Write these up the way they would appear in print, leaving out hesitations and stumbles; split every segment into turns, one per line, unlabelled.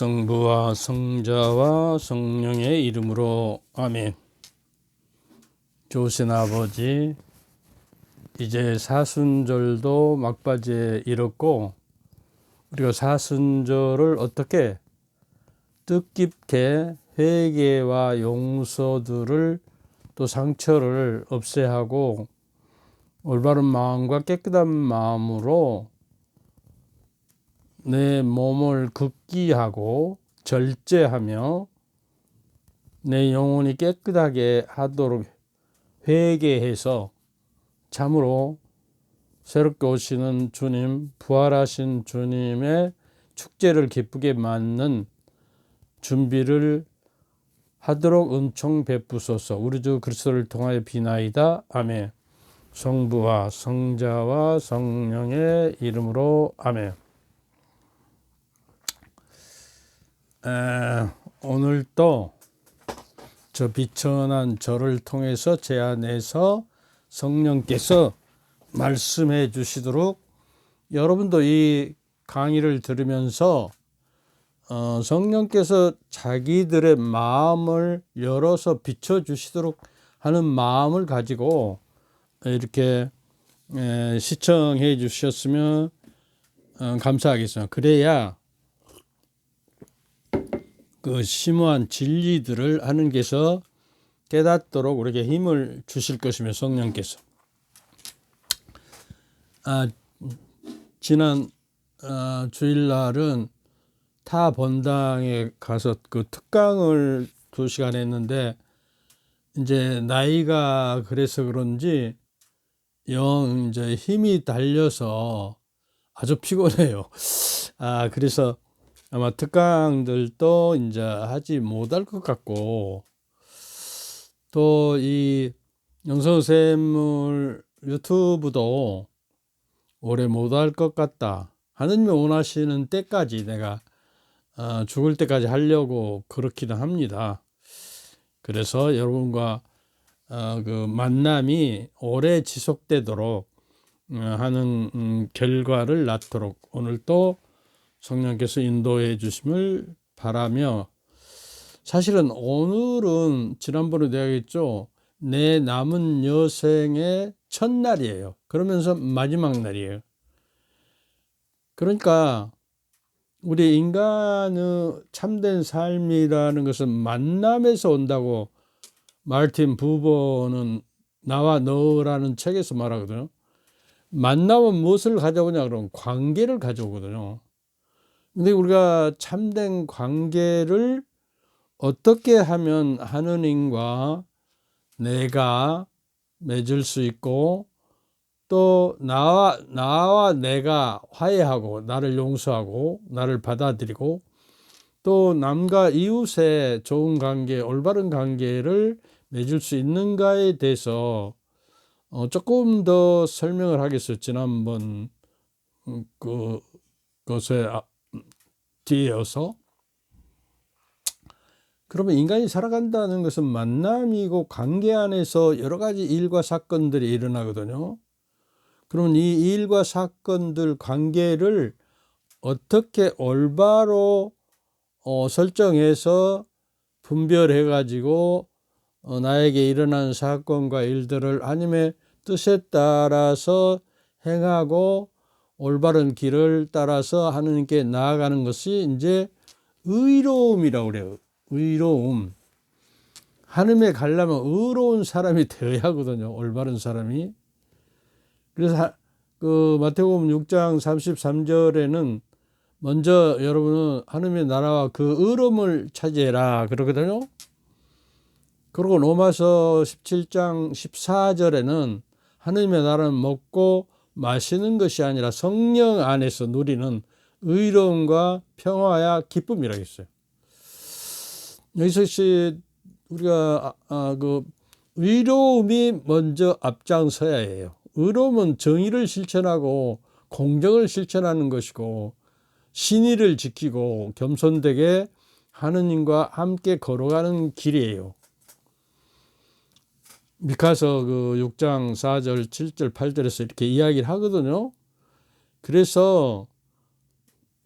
성부와 성자와 성령의 이름으로 아멘. 좋으신 아버지, 이제 사순절도 막바지에 이르고 우리가 사순절을 어떻게 뜻깊게 회개와 용서들을 또 상처를 없애하고 올바른 마음과 깨끗한 마음으로 내 몸을 극기하고 절제하며 내 영혼이 깨끗하게 하도록 회개해서 참으로 새롭게 오시는 주님, 부활하신 주님의 축제를 기쁘게 맞는 준비를 하도록 은총 베푸소서. 우리 주 그리스도를 통하여 비나이다. 아멘. 성부와 성자와 성령의 이름으로 아멘. 오늘 또 저 비천한 절을 통해서 제 안에서 성령께서 말씀해 주시도록 여러분도 이 강의를 들으면서 성령께서 자기들의 마음을 열어서 비춰 주시도록 하는 마음을 가지고 이렇게 시청해 주셨으면 감사하겠습니다. 그래야 그 심오한 진리들을 하느님께서 깨닫도록 우리에게 힘을 주실 것이며 성령께서 지난 주일날은 타 본당에 가서 그 특강을 2시간 했는데 이제 나이가 그래서 그런지 영 이제 힘이 달려서 아주 피곤해요. 그래서 아마 특강들도 이제 하지 못할 것 같고 또 이 영성샘물 유튜브도 오래 못할 것 같다. 하느님이 원하시는 때까지 내가 죽을 때까지 하려고 그렇기는 합니다. 그래서 여러분과 그 만남이 오래 지속되도록 하는 결과를 낳도록 오늘 또 성령께서 인도해 주심을 바라며, 사실은 오늘은 지난번에 내가 했죠. 내 남은 여생의 첫날이에요. 그러면서 마지막 날이에요. 그러니까 우리 인간의 참된 삶이라는 것은 만남에서 온다고 마르틴 부버는 나와 너라는 책에서 말하거든요. 만남은 무엇을 가져오냐 그러면 관계를 가져오거든요. 근데 우리가 참된 관계를 어떻게 하면 하느님과 내가 맺을 수 있고 또 나와 내가 화해하고 나를 용서하고 나를 받아들이고 또 남과 이웃의 좋은 관계, 올바른 관계를 맺을 수 있는가에 대해서 조금 더 설명을 하겠어요. 지난번 그것에 뒤에서. 그러면 인간이 살아간다는 것은 만남이고 관계 안에서 여러 가지 일과 사건들이 일어나거든요. 그러면 이 일과 사건들 관계를 어떻게 올바로 설정해서 분별해 가지고 나에게 일어난 사건과 일들을 하나님의 뜻에 따라서 행하고 올바른 길을 따라서 하느님께 나아가는 것이 이제 의로움이라고 그래요. 의로움. 하느님에 가려면 의로운 사람이 되어야 하거든요. 올바른 사람이. 그래서 그 마태복음 6장 33절에는 먼저 여러분은 하느님의 나라와 그 의로움을 차지해라 그러거든요. 그리고 로마서 17장 14절에는 하느님의 나라는 먹고 마시는 것이 아니라 성령 안에서 누리는 의로움과 평화와 기쁨이라고 했어요. 여기서 우리가 그 의로움이 먼저 앞장서야 해요. 의로움은 정의를 실천하고 공정을 실천하는 것이고 신의를 지키고 겸손되게 하느님과 함께 걸어가는 길이에요. 미카서 그 6장 4절, 7절, 8절에서 이렇게 이야기를 하거든요. 그래서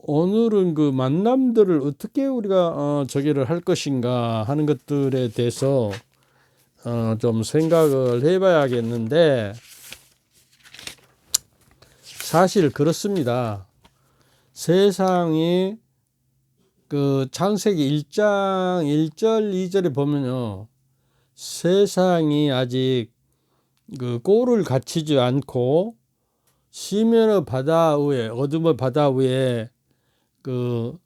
오늘은 그 만남들을 어떻게 우리가 저기를 할 것인가 하는 것들에 대해서 좀 생각을 해봐야겠는데, 사실 그렇습니다. 세상이 그 창세기 1장 1절 2절에 보면요, 세상이 아직 그 꼴을 갖추지 않고 심연의 바다 위에, 어둠의 바다 위에, 그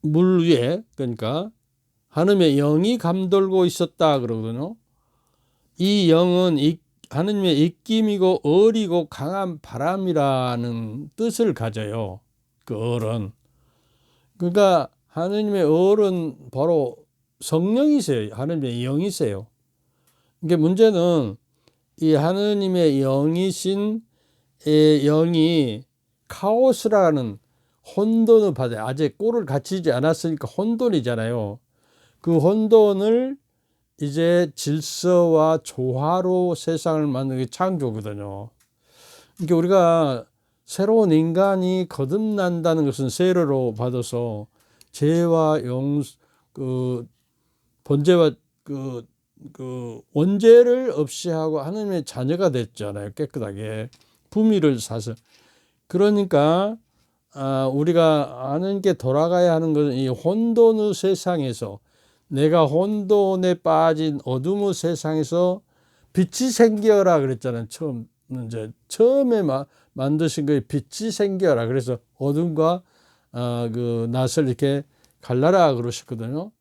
물 위에, 그러니까 하느님의 영이 감돌고 있었다 그러거든요. 이 영은 하느님의 입김이고 어리고 강한 바람이라는 뜻을 가져요. 그 어른. 그러니까 하느님의 어른 바로 성령이세요. 하느님의 영이세요. 이게 문제는 이 하느님의 영이신 영이 카오스라는 혼돈의 바다에 아직 꼴을 갖추지 않았으니까 혼돈이잖아요. 그 혼돈을 이제 질서와 조화로 세상을 만드는 게 창조거든요. 그러니까 우리가 새로운 인간이 거듭난다는 것은 세례로 받아서 죄와 번제와 원죄를 없이 하고 하나님의 자녀가 됐잖아요. 깨끗하게 품위를 사서. 그러니까 우리가 하나님께 돌아가야 하는 것은 이 혼돈의 세상에서, 내가 혼돈에 빠진 어둠의 세상에서 빛이 생겨라 그랬잖아요. 처음에 만드신 거에 빛이 생겨라. 그래서 어둠과 그 낯을 이렇게 갈라라 그러셨거든요.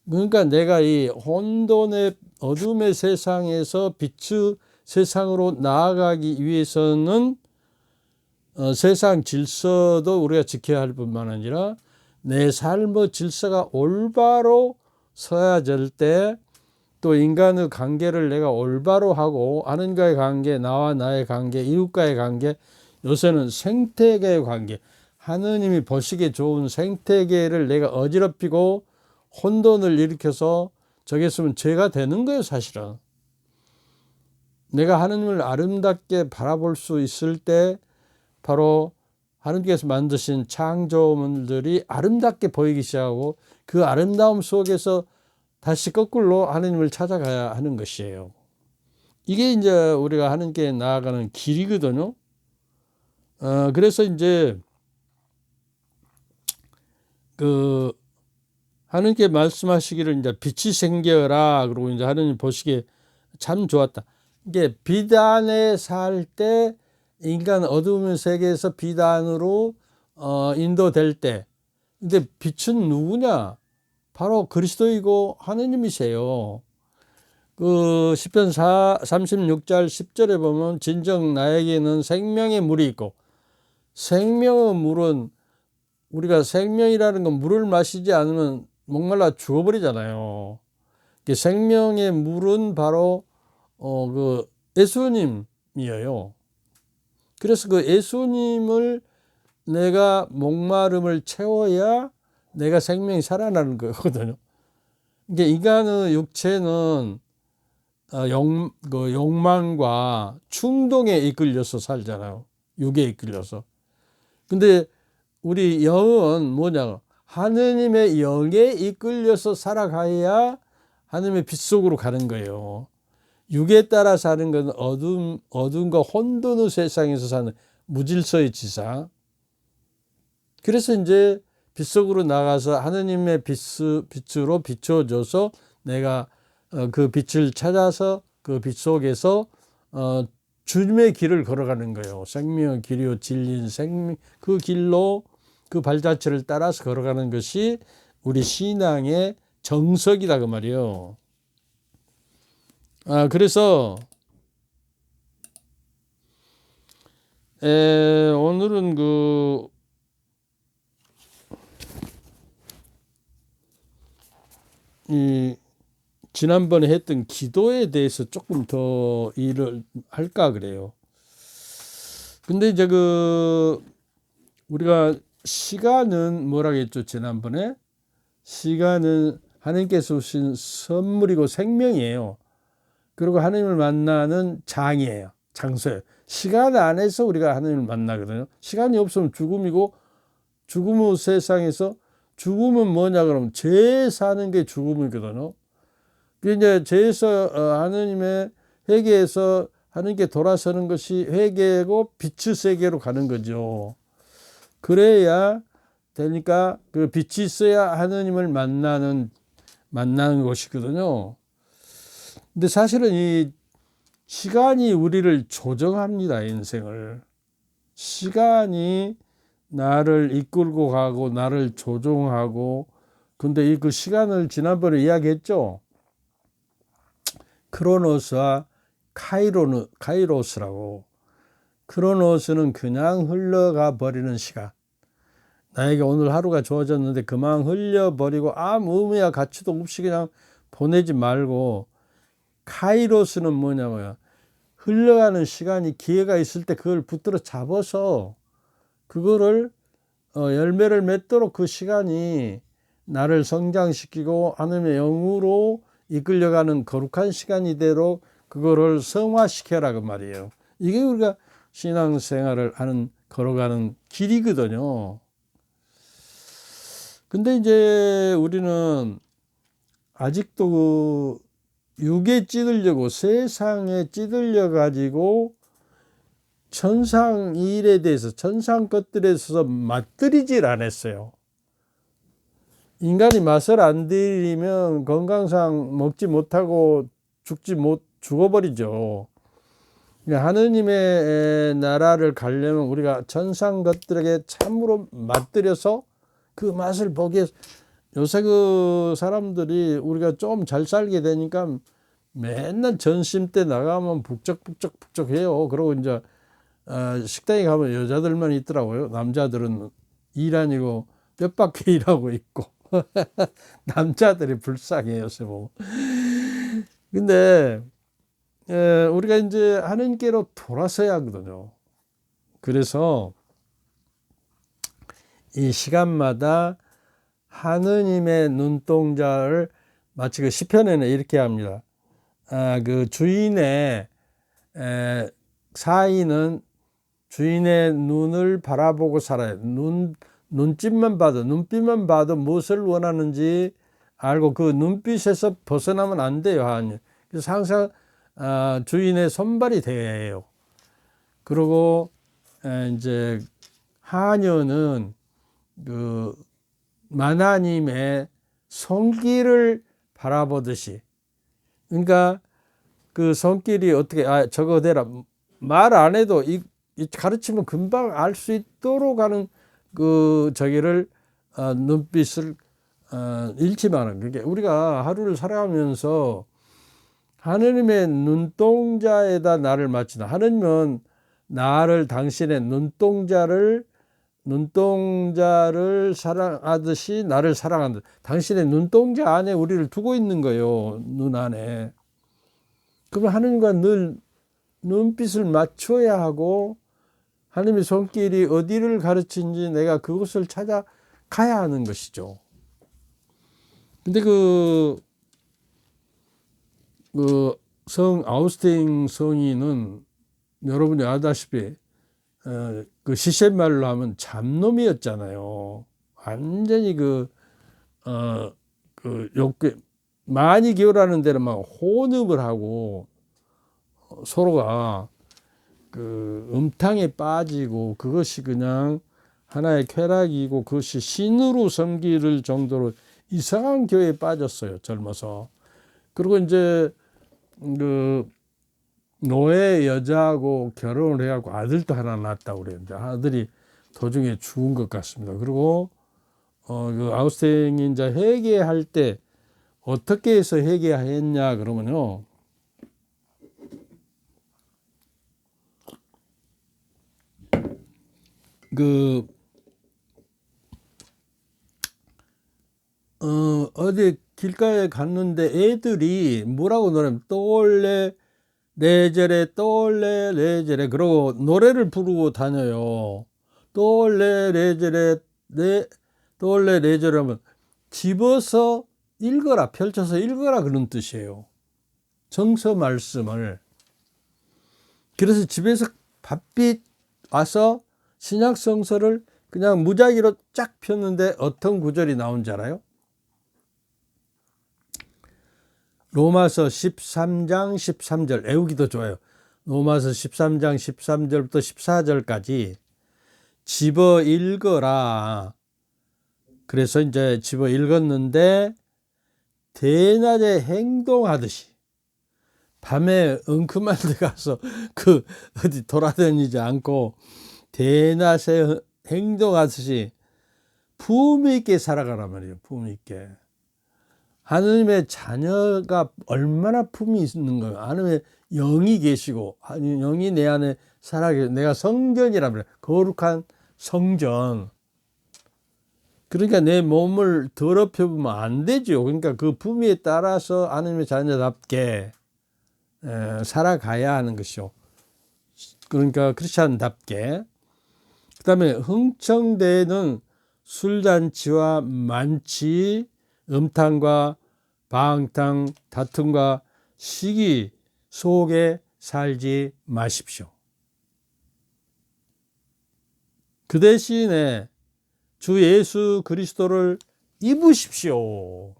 그러니까 내가 이 혼돈의 어둠의 세상에서 빛의 세상으로 나아가기 위해서는 세상 질서도 우리가 지켜야 할 뿐만 아니라 내 삶의 질서가 올바로 서야 될 때, 또 인간의 관계를 내가 올바로 하고, 하나님과의 관계, 나와 나의 관계, 이웃과의 관계, 요새는 생태계의 관계, 하느님이 보시기에 좋은 생태계를 내가 어지럽히고 혼돈을 일으켜서 저게 있으면 죄가 되는 거예요. 사실은 내가 하느님을 아름답게 바라볼 수 있을 때 바로 하느님께서 만드신 창조물들이 아름답게 보이기 시작하고, 그 아름다움 속에서 다시 거꾸로 하느님을 찾아가야 하는 것이에요. 이게 이제 우리가 하느님께 나아가는 길이거든요. 그래서 이제 그 하느님께 말씀하시기를 이제 빛이 생겨라. 그러고 이제 하느님 보시기에 참 좋았다. 이게 비단에 살 때 인간 어두운 세계에서 비단으로 인도될 때, 근데 빛은 누구냐? 바로 그리스도이고 하느님이세요. 그 시편 36절 10절에 보면 진정 나에게는 생명의 물이 있고, 생명의 물은 우리가 생명이라는 건 물을 마시지 않으면 목말라 죽어버리잖아요. 생명의 물은 바로 그 예수님이에요. 그래서 그 예수님을 내가 목마름을 채워야 내가 생명이 살아나는 거거든요. 그러니까 인간의 육체는 욕망과 충동에 이끌려서 살잖아요. 육에 이끌려서. 근데 우리 영은 뭐냐? 하느님의 영에 이끌려서 살아가야 하느님의 빛 속으로 가는 거예요. 육에 따라 사는 건 어둠과 혼돈의 세상에서 사는 무질서의 지상. 그래서 이제 빛 속으로 나가서 하느님의 빛으로 비춰줘서 내가 그 빛을 찾아서 그 빛 속에서 주님의 길을 걸어가는 거예요. 생명의 길이요 진리인 생명, 그 길로 그 발자취를 따라서 걸어가는 것이 우리 신앙의 정석이다 그 말이에요. 그래서 오늘은 지난번에 했던 기도에 대해서 조금 더 일을 할까 그래요. 근데 이제 우리가 시간은 뭐라고 했죠? 지난번에 시간은 하나님께서 주신 선물이고 생명이에요. 그리고 하나님을 만나는 장이에요. 장소예요. 시간 안에서 우리가 하나님을 만나거든요. 시간이 없으면 죽음이고, 죽음의 세상에서 죽음은 뭐냐 그러면 죄 사는 게 죽음이거든요. 이제 죄에서 하느님의 회개에서 하느님께 돌아서는 것이 회개고 빛의 세계로 가는 거죠. 그래야 되니까 그 빛이 있어야 하느님을 만나는 것이거든요. 근데 사실은 이 시간이 우리를 조정합니다. 인생을. 시간이 나를 이끌고 가고 나를 조종하고. 근데 그 시간을 지난번에 이야기했죠. 크로노스와 카이로스라고. 크로노스는 그냥 흘러가 버리는 시간. 나에게 오늘 하루가 주어졌는데 그만 흘려버리고 아무 의미와 가치도 없이 그냥 보내지 말고, 카이로스는 뭐냐면 흘러가는 시간이 기회가 있을 때 그걸 붙들어 잡아서 그거를 열매를 맺도록 그 시간이 나를 성장시키고 하나님의 영으로 이끌려가는 거룩한 시간이 되도록 그거를 성화시켜라 그 말이에요. 이게 우리가 신앙생활을 하는 걸어가는 길이거든요. 근데 이제 우리는 아직도 그 육에 찌들려고 세상에 찌들려 가지고 천상 일에 대해서 천상 것들에 있어서 맛들이질 않았어요. 인간이 맛을 안 들이면 건강상 먹지 못하고 죽어버리죠. 하느님의 나라를 가려면 우리가 천상 것들에게 참으로 맛들여서 그 맛을 보기 위해서, 요새 그 사람들이 우리가 좀 잘 살게 되니까 맨날 점심 때 나가면 북적북적 해요. 그러고 이제 식당에 가면 여자들만 있더라고요. 남자들은 일 아니고 뼈밖에 일하고 있고. 남자들이 불쌍해요, 요새 보면. 근데 우리가 이제 하느님께로 돌아서야 하거든요. 그래서 이 시간마다 하느님의 눈동자를, 마치 그 시편에는 이렇게 합니다. 그 주인의 사인은 주인의 눈을 바라보고 살아요. 눈빛만 봐도 무엇을 원하는지 알고 그 눈빛에서 벗어나면 안 돼요. 그래서 항상 주인의 손발이 되어야 해요. 그리고 이제 하녀는 그 하나님의 손길을 바라보듯이, 그러니까 그 손길이 어떻게 저거 되라 말 안 해도 이 가르치면 금방 알 수 있도록 하는 그 저기를 눈빛을 잃지 마는. 그게 우리가 하루를 살아가면서 하느님의 눈동자에다 나를 맞추다. 하느님은 나를, 당신의 눈동자를 사랑하듯이 나를 사랑한다. 당신의 눈동자 안에 우리를 두고 있는 거예요. 눈 안에. 그러면 하느님과 늘 눈빛을 맞춰야 하고, 하느님의 손길이 어디를 가르치는지 내가 그곳을 찾아가야 하는 것이죠. 근데 성 아우구스틴 성인은 여러분이 아다시피 그 시쳇말로 하면 잡놈이었잖아요. 완전히 욕구 많이 기울하는 데는 막 혼읍을 하고 서로가 그 음탕에 빠지고, 그것이 그냥 하나의 쾌락이고 그것이 신으로 섬길 정도로 이상한 교회에 빠졌어요, 젊어서. 그리고 이제 그 노예 여자하고 결혼을 해갖고 아들도 하나 낳았다고 그래요. 아들이 도중에 죽은 것 같습니다. 그리고 그 아우구스틴이 이제 회개할 때 어떻게 해서 회개했냐 그러면요, 어디 길가에 갔는데 애들이 뭐라고 노래하면 떠올래 레제레 떠올래 레제레 그러고 노래를 부르고 다녀요. 떠올래 레제레 떠올래 레제레 하면 집어서 읽어라, 펼쳐서 읽어라 그런 뜻이에요. 성서 말씀을. 그래서 집에서 바삐 와서 신약 성서를 그냥 무작위로 쫙 폈는데 어떤 구절이 나온지 알아요? 로마서 13장 13절 외우기도 좋아요. 로마서 13장 13절부터 14절까지 집어 읽어라. 그래서 이제 집어 읽었는데 대낮에 행동하듯이 밤에 엉큼한 데 가서 어디 돌아다니지 않고 대낮에 행동하듯이 품위 있게 살아가란 말이에요. 품위 있게. 하느님의 자녀가 얼마나 품이 있는 거예요. 하느님의 영이 계시고 영이 내 안에 살아계시고 내가 성전이란 말이에요. 거룩한 성전. 그러니까 내 몸을 더럽혀 보면 안 되죠. 그러니까 그 품위에 따라서 하느님의 자녀답게 살아가야 하는 것이요. 그러니까 크리스찬답게. 그 다음에 흥청대는 술잔치와 만취, 음탕과 방탕, 다툼과 시기 속에 살지 마십시오. 그 대신에 주 예수 그리스도를 입으십시오.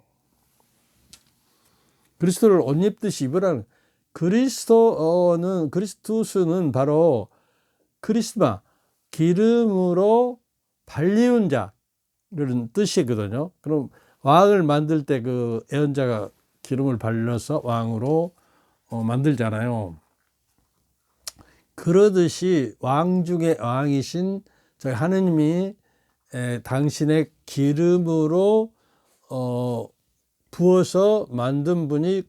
그리스도를 옷 입듯이 입으라는. 그리스투스는 바로 크리스마, 기름으로 발리운 자를 뜻이거든요. 그럼 왕을 만들 때 그 예언자가 기름을 발라서 왕으로 만들잖아요. 그러듯이 왕 중에 왕이신 저희 하느님이 당신의 기름으로 부어서 만든 분이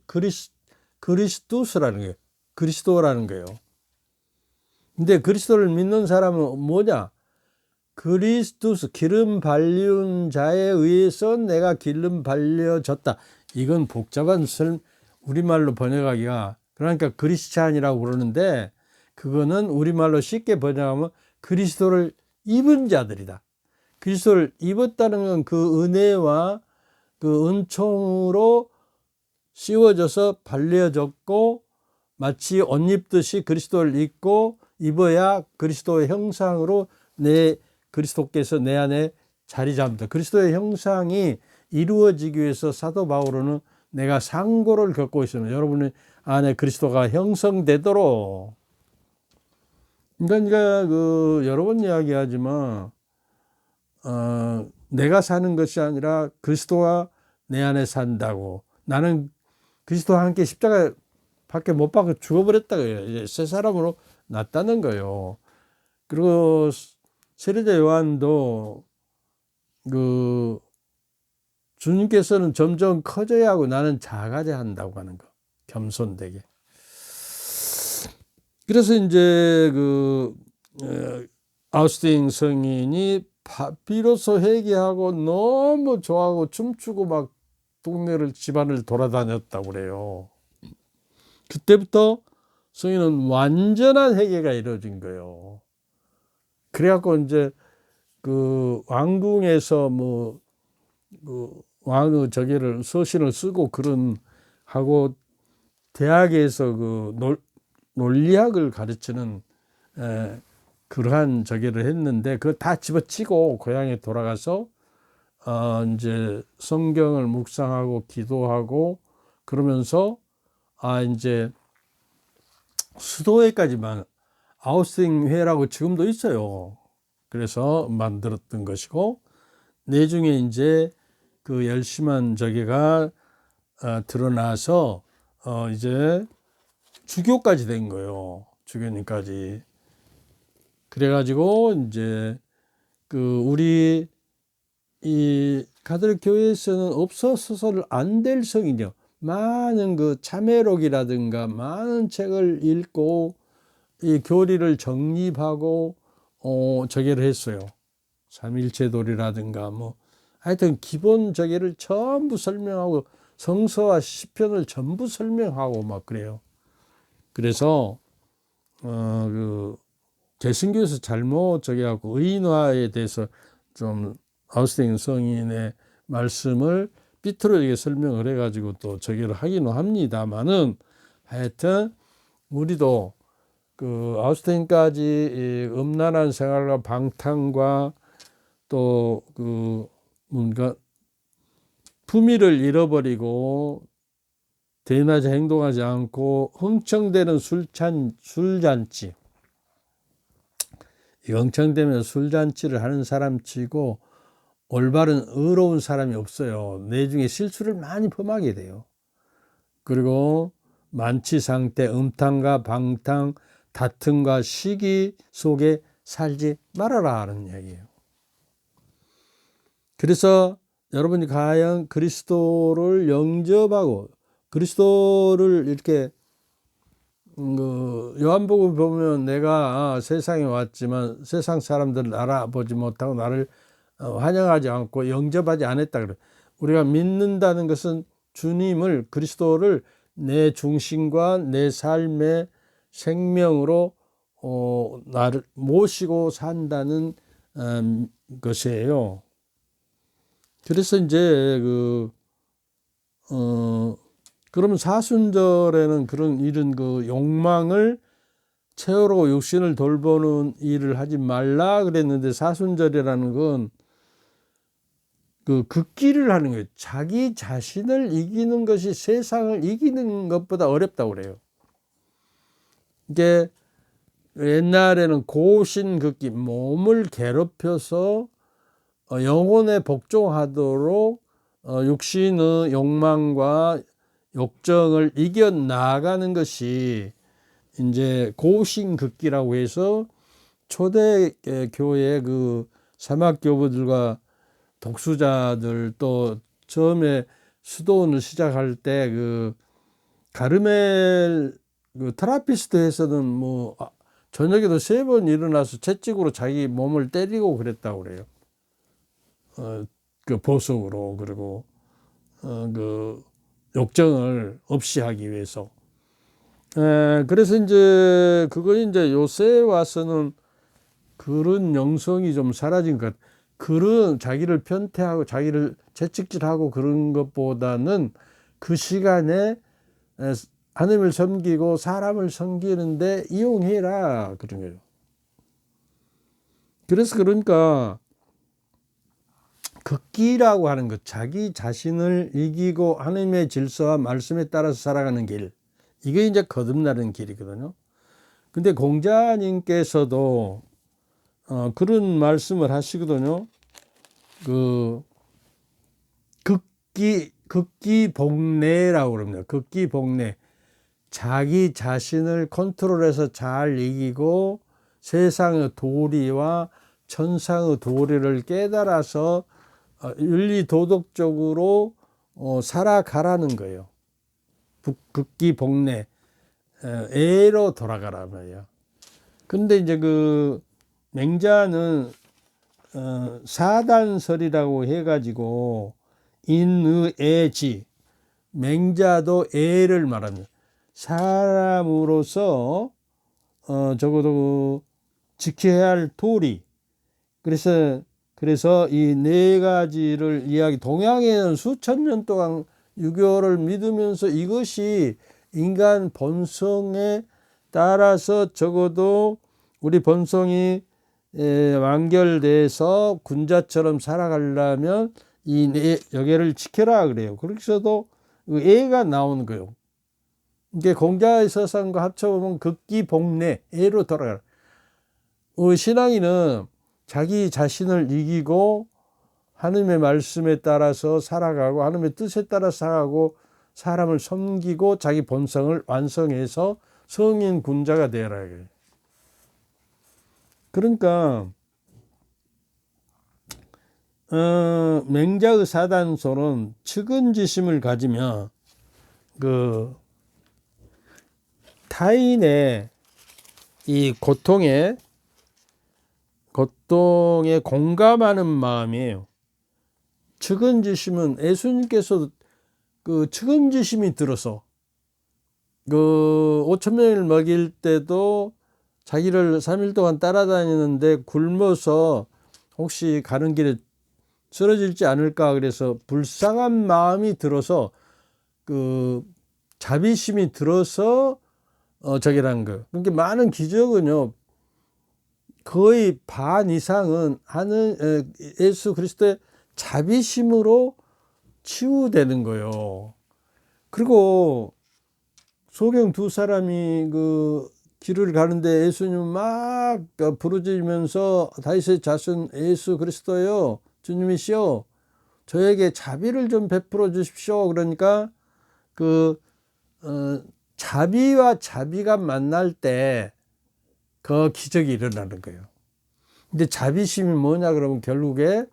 그리스도스라는 거예요. 그리스도라는 거예요. 근데 그리스도를 믿는 사람은 뭐냐? 그리스도스, 기름 발리운 자에 의해서 내가 기름 발려졌다. 이건 복잡한 우리말로 번역하기가, 그러니까 그리스찬이라고 그러는데 그거는 우리말로 쉽게 번역하면 그리스도를 입은 자들이다. 그리스도를 입었다는 건 그 은혜와 그 은총으로 씌워져서 발려졌고 마치 옷 입듯이 그리스도를 입고 입어야 그리스도의 형상으로 그리스도께서 내 안에 자리 잡는다. 그리스도의 형상이 이루어지기 위해서 사도 바울은 내가 상고를 겪고 있으면 여러분 안에 그리스도가 형성되도록. 그러니까 여러 번 이야기하지만 내가 사는 것이 아니라 그리스도가 내 안에 산다고. 나는 그리스도와 함께 십자가 밖에 못 박아 죽어버렸다. 이제 새 사람으로 났다는 거예요. 그리고 세례자 요한도 주님께서는 점점 커져야 하고 나는 작아져야 한다고 하는 거. 겸손되게. 그래서 이제 아우스틴 성인이 비로소 회개하고 너무 좋아하고 춤추고 막 동네를 집안을 돌아다녔다고 그래요. 그때부터 성인은 완전한 회개가 이루어진 거예요. 그래갖고 이제 왕궁에서 왕의 서신을 쓰고 하고 대학에서 논리학을 가르치는 그러한 저기를 했는데 그거 다 집어치고 고향에 돌아가서 이제 성경을 묵상하고 기도하고 그러면서 이제 수도회까지만 아우스팅 회라고 지금도 있어요. 그래서 만들었던 것이고 내중에 이제 그 열심한 저기가 드러나서 이제 주교까지 된 거예요. 주교님까지. 그래가지고 이제 우리 이 가톨릭 교회에서는 없어서는 안 될 성이죠. 많은 참회록이라든가 많은 책을 읽고 이 교리를 정립하고 저기를 했어요. 삼일체돌이라든가 하여튼 기본 저기를 전부 설명하고 성서와 시편을 전부 설명하고 막 그래요. 그래서 개신교에서 잘못 저기하고 의인화에 대해서 좀 아우스팅 성인의 말씀을 삐뚤어지게 설명을 해가지고 또 저기를 하기는 합니다만은 하여튼 우리도 아우스틴까지 음란한 생활과 방탕과 또 그 뭔가 품위를 잃어버리고 대낮에 행동하지 않고 흥청대는 술잔치, 이 흥청대면 술잔치를 하는 사람 치고 올바른 의로운 사람이 없어요. 내중에 실수를 많이 범하게 돼요. 그리고 만치상태, 음탕과 방탕, 다툼과 시기 속에 살지 말아라 하는 이야기예요. 그래서 여러분이 과연 그리스도를 영접하고 그리스도를 이렇게 요한복음 보면 내가 세상에 왔지만 세상 사람들을 알아보지 못하고 나를 환영하지 않고 영접하지 않았다 그래. 우리가 믿는다는 것은 주님을, 그리스도를 내 중심과 내 삶의 생명으로 나를 모시고 산다는 것이에요. 그래서 이제 그러면 사순절에는 이런 욕망을 채우고 육신을 돌보는 일을 하지 말라 그랬는데, 사순절이라는 건 극기를 하는 거예요. 자기 자신을 이기는 것이 세상을 이기는 것보다 어렵다고 그래요. 이게 옛날에는 고신극기, 몸을 괴롭혀서 영혼에 복종하도록 육신의 욕망과 욕정을 이겨나가는 것이 이제 고신극기라고 해서 초대 교회 사막교부들과 독수자들, 또 처음에 수도원을 시작할 때 가르멜 트라피스트에서는 저녁에도 3번 일어나서 채찍으로 자기 몸을 때리고 그랬다고 그래요. 보석으로. 그리고 욕정을 없이 하기 위해서. 그래서 이제 요새 와서는 그런 영성이 좀 사라진 것 같아요. 그런 자기를 편태하고 자기를 채찍질하고 그런 것보다는 그 시간에 하나님을 섬기고 사람을 섬기는데 이용해라 그런 거예요. 그래서 그러니까 극기라고 하는 것, 자기 자신을 이기고 하나님의 질서와 말씀에 따라서 살아가는 길, 이게 이제 거듭나는 길이거든요. 근데 공자님께서도 그런 말씀을 하시거든요. 극기복례라고 그럽니다. 극기복례. 자기 자신을 컨트롤해서 잘 이기고 세상의 도리와 천상의 도리를 깨달아서 윤리 도덕적으로 살아가라는 거예요. 극기복례, 애로 돌아가라 말이에요. 근데 이제 맹자는 사단설이라고 해가지고 인의애지, 맹자도 애를 말합니다. 사람으로서 적어도 지켜야 할 도리. 그래서 이 4가지를 이야기. 동양에는 수천 년 동안 유교를 믿으면서 이것이 인간 본성에 따라서 적어도 우리 본성이 완결돼서 군자처럼 살아가려면 이 4개를 지켜라 그래요. 그래서도 애가 나오는 거예요. 이게 공자의 서상과 합쳐보면 극기복례, 애로 돌아가라. 신앙인은 자기 자신을 이기고 하나님의 말씀에 따라서 살아가고 하나님의 뜻에 따라 살아가고 사람을 섬기고 자기 본성을 완성해서 성인 군자가 되어라. 그러니까 맹자의 사단설은 측은지심을 가지면 타인의 이 고통에 공감하는 마음이에요. 측은지심은 예수님께서 측은지심이 들어서 5,000명을 먹일 때도 자기를 3일 동안 따라다니는데 굶어서 혹시 가는 길에 쓰러질지 않을까 그래서 불쌍한 마음이 들어서 자비심이 들어서 저기라는 거. 그러니까 많은 기적은요, 거의 반 이상은 예수 그리스도의 자비심으로 치유되는 거예요. 그리고 소경 두 사람이 그 길을 가는데 예수님 막 부르짖으면서 다윗의 자손 예수 그리스도요, 주님이시여, 저에게 자비를 좀 베풀어 주십시오. 그러니까 자비와 자비가 만날 때 그 기적이 일어나는 거예요. 근데 자비심이 뭐냐 그러면 결국에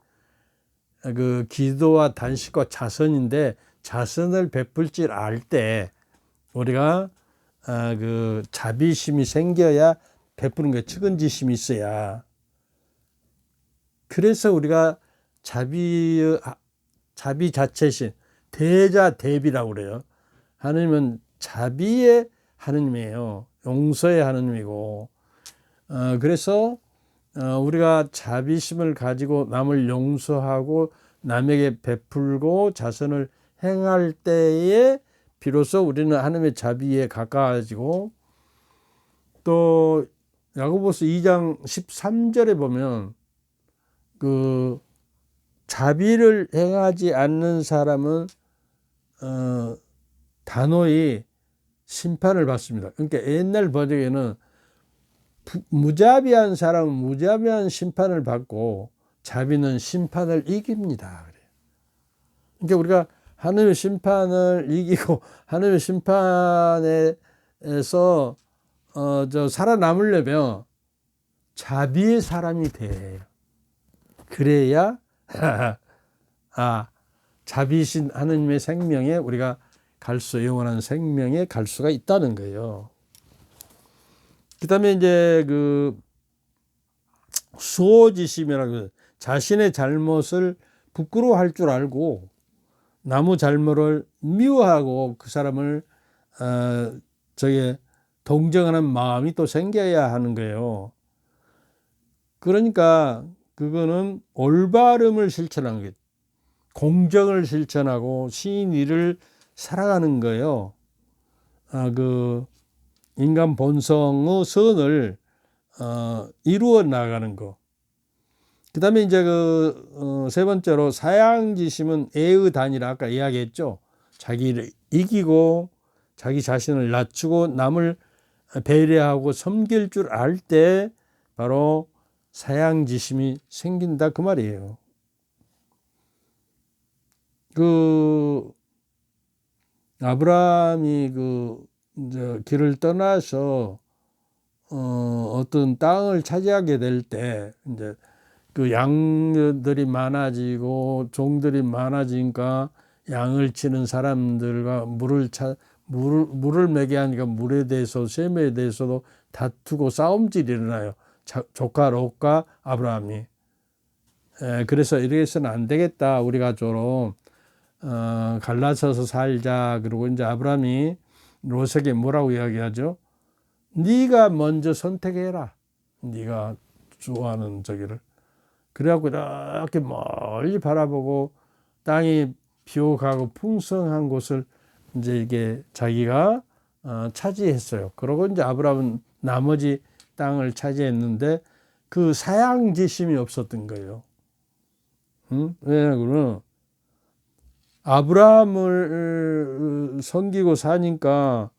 그 기도와 단식과 자선인데, 자선을 베풀 줄 알 때 우리가 그 자비심이 생겨야 베푸는 거예요. 측은지심이 있어야. 그래서 우리가 자비 자체신 대자 대비라고 그래요. 하나님은 자비의 하나님이에요. 용서의 하나님이고, 그래서 우리가 자비심을 가지고 남을 용서하고 남에게 베풀고 자선을 행할 때에 비로소 우리는 하나님의 자비에 가까워지고, 또 야고보서 2장 13절에 보면 그 자비를 행하지 않는 사람은 단호히 심판을 받습니다. 그러니까 옛날 번역에는 무자비한 사람은 무자비한 심판을 받고 자비는 심판을 이깁니다. 그러니까 우리가 하나님의 심판을 이기고 하나님의 심판에서 살아남으려면 자비의 사람이 돼요. 그래야 자비신 하나님의 생명에 우리가 영원한 생명에 갈 수가 있다는 거예요. 그 다음에 이제 그 수호지심이라고, 자신의 잘못을 부끄러워할 줄 알고 남의 잘못을 미워하고 그 사람을 동정하는 마음이 또 생겨야 하는 거예요. 그러니까 그거는 올바름을 실천하는 거예요. 공정을 실천하고 신의를 살아가는 거예요. 그 인간 본성의 선을 이루어 나가는 거. 그 다음에 이제 세 번째로 사양지심은 애의 단위라 아까 이야기했죠. 자기를 이기고 자기 자신을 낮추고 남을 배려하고 섬길 줄 알 때 바로 사양지심이 생긴다 그 말이에요. 그 아브라함이 이제 길을 떠나서 어떤 땅을 차지하게 될 때 이제 그 양들이 많아지고 종들이 많아지니까 양을 치는 사람들과 물을 매게 하니까 물에 대해서 셈에 대해서도 다투고 싸움질이 일어나요. 조카 롯과 아브라함이. 그래서 이렇게 해서는 안 되겠다. 우리가 좀 갈라서서 살자. 그리고 이제 아브라함이 롯에게 뭐라고 이야기하죠? 네가 먼저 선택해라. 네가 좋아하는 저기를. 그래갖고 이렇게 멀리 바라보고 땅이 비옥하고 풍성한 곳을 이제 이게 자기가 차지했어요. 그러고 이제 아브라함은 나머지 땅을 차지했는데 그 사양지심이 없었던 거예요. 왜냐하면 아브라함을 섬기고 사니까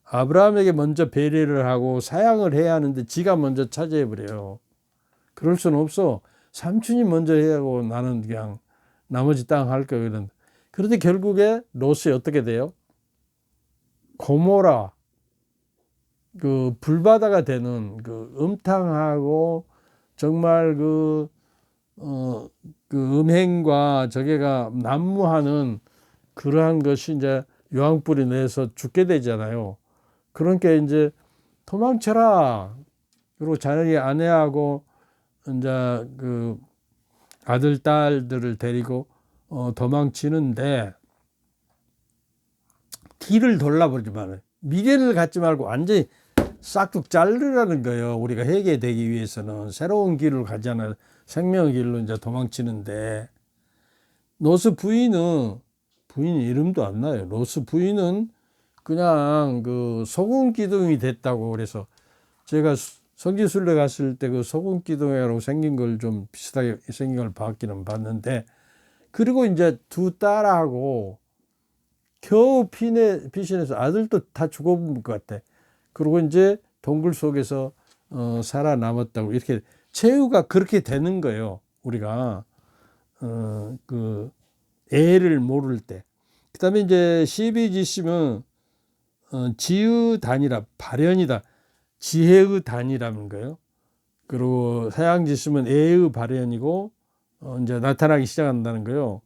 아브라함에게 먼저 배려를 하고 사양을 해야 하는데 지가 먼저 차지해버려요. 그럴 수는 없어. 삼촌이 먼저 해야 하고 나는 그냥 나머지 땅 할 거야. 그런데 결국에 롯이 어떻게 돼요? 고모라, 그 불바다가 되는 그 음탕하고 정말 그 음행과 저게가 난무하는 그러한 것이 이제 유황불이 내서 죽게 되잖아요. 그러니까 이제 도망쳐라. 그리고 자기 아내하고 이제 그 아들, 딸들을 데리고 도망치는데 뒤를 돌아보지 말아요. 미래를 갖지 말고 완전히 싹둑 자르라는 거예요. 우리가 회개되기 위해서는 새로운 길을 가잖아요. 생명의 길로 이제 도망치는데, 롯의 부인 이름도 안 나요. 롯의 부인은 그냥 그 소금 기둥이 됐다고. 그래서 제가 성지순례 갔을 때 그 소금 기둥이라고 생긴 걸 좀 비슷하게 생긴 걸 봤기는 봤는데, 그리고 이제 두 딸하고 겨우 피신해서 아들도 다 죽어본 것 같아. 그리고 이제 동굴 속에서 살아남았다고, 이렇게 최후가 그렇게 되는 거예요. 우리가 그 애를 모를 때. 그다음에 이제 12지심은 지의 단위라, 발현이다. 지혜의 단위라는 거예요. 그리고 사양지심은 애의 발현이고 이제 나타나기 시작한다는 거예요.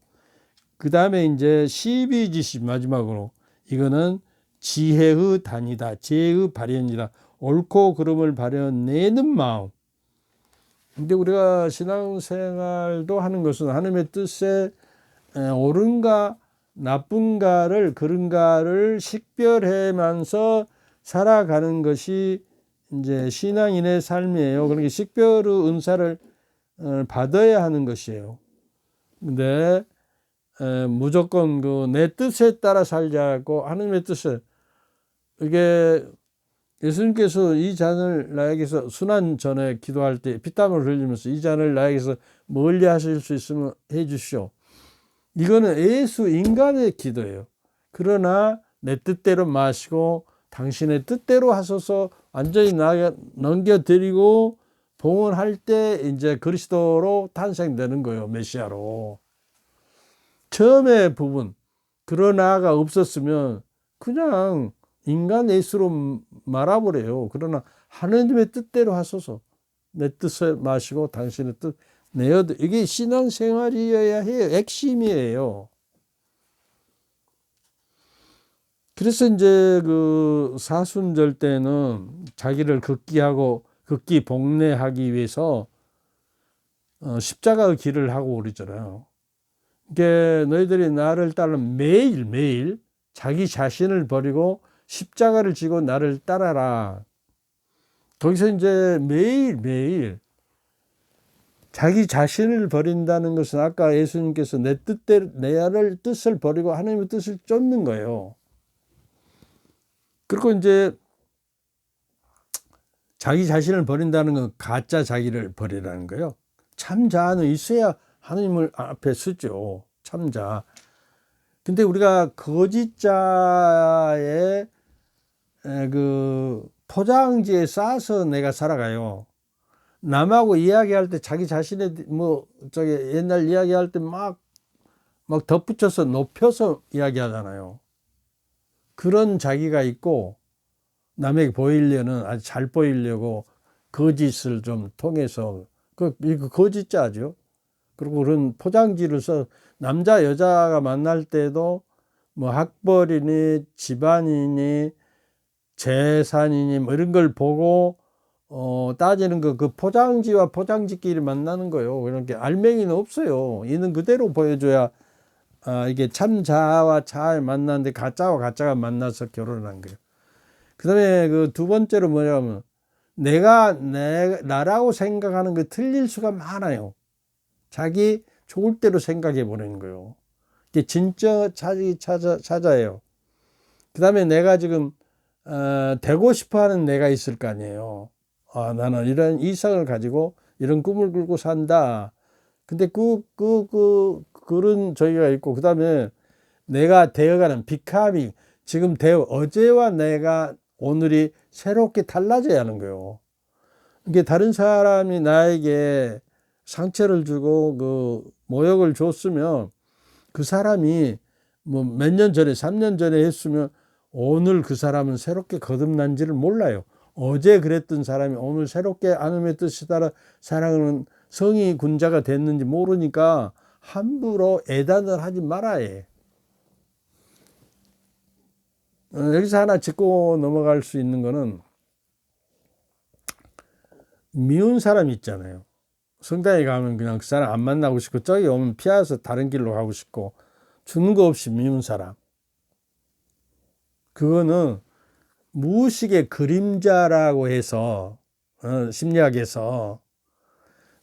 그 다음에 이제 12지심 마지막으로, 이거는 지혜의 단위다. 지혜의 발현이다. 옳고 그름을 발현내는 마음. 근데 우리가 신앙생활도 하는 것은 하나님의 뜻에 옳은가 나쁜가를, 그른가를 식별해면서 살아가는 것이 이제 신앙인의 삶이에요. 그러니까 식별의 은사를 받아야 하는 것이에요. 근데 무조건 그 내 뜻에 따라 살자고, 하나님의 뜻에, 이게 예수님께서 이 잔을 나에게서, 순환 전에 기도할 때 피땀을 흘리면서 이 잔을 나에게서 멀리 하실 수 있으면 해 주시오. 이거는 예수 인간의 기도예요. 그러나 내 뜻대로 마시고 당신의 뜻대로 하소서 완전히 넘겨드리고 봉헌할 때 이제 그리스도로 탄생되는 거예요. 메시아로. 처음에 부분, 그러나가 없었으면 그냥 인간 예수로 말아버려요. 그러나 하나님의 뜻대로 하소서, 내 뜻을 마시고 당신의 뜻 내어도, 이게 신앙생활이어야 해요. 핵심이에요. 그래서 이제 그 사순절 때는 자기를 극기 복례하기 위해서 십자가의 길을 하고 그러잖아요. 이게 너희들이 나를 따르 매일 자기 자신을 버리고 십자가를 지고 나를 따라라. 거기서 이제 매일 자기 자신을 버린다는 것은, 아까 예수님께서 내 뜻대로, 내 뜻을 버리고 하나님의 뜻을 쫓는 거예요. 그리고 이제 자기 자신을 버린다는 건 가짜 자기를 버리라는 거예요. 참자는 있어야 하나님을 앞에 서죠. 참자. 근데 우리가 거짓자의 그 포장지에 싸서 내가 살아가요. 남하고 이야기할 때 자기 자신의 옛날 이야기할 때 막 덧붙여서 높여서 이야기하잖아요. 그런 자기가 있고, 남에게 보이려는, 아주 잘 보이려고 거짓을 좀 통해서, 이거 거짓자죠. 그리고 그런 포장지를 써, 남자 여자가 만날 때도 학벌이니 집안이니 재산이니 이런 걸 보고 따지는 거, 그 포장지와 포장지끼리 만나는 거예요. 그러니까 알맹이는 없어요. 있는 그대로 보여줘야 이게 참자와 자에 만났는데 가짜와 가짜가 만나서 결혼한 거예요. 그 다음에 그 두 번째로 뭐냐면, 나라고 생각하는 게 틀릴 수가 많아요. 자기 좋을 대로 생각해 보내는 거예요. 이게 진짜 찾아예요. 그 다음에 내가 지금 되고 싶어 하는 내가 있을 거 아니에요. 나는 이런 이상을 가지고 이런 꿈을 꾸고 산다. 근데 그런 저기가 있고, 그 다음에 내가 되어가는 becoming, 지금 어제와 내가 오늘이 새롭게 달라져야 하는 거예요. 이게 다른 사람이 나에게 상처를 주고 그 모욕을 줬으면, 그 사람이 몇 년 전에, 3년 전에 했으면 오늘 그 사람은 새롭게 거듭난지를 몰라요. 어제 그랬던 사람이 오늘 새롭게 하나님의 뜻에 따라 사랑하는 성의 군자가 됐는지 모르니까 함부로 애단을 하지 말아야 해. 여기서 하나 짚고 넘어갈 수 있는 거는, 미운 사람이 있잖아요. 성당에 가면 그냥 그 사람 안 만나고 싶고, 저기 오면 피해서 다른 길로 가고 싶고, 주는 거 없이 미운 사람. 그거는 무의식의 그림자라고 해서 심리학에서,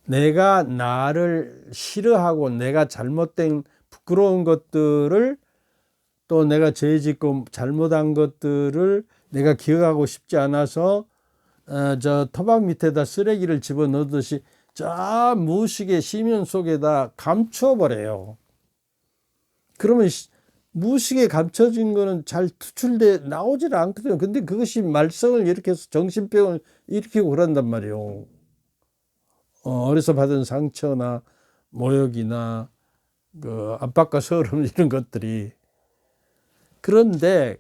내가 나를 싫어하고 내가 잘못된 부끄러운 것들을, 또 내가 죄 짓고 잘못한 것들을 내가 기억하고 싶지 않아서 저 토막 밑에다 쓰레기를 집어넣듯이 저 무식의 심연 속에다 감추어 버려요. 그러면 무식에 감춰진 거는 잘 투출돼 나오질 않거든요. 근데 그것이 말썽을 일으켜서 정신병을 일으키고 그런단 말이에요. 어려서 받은 상처나 모욕이나 그 압박과 서름 이런 것들이. 그런데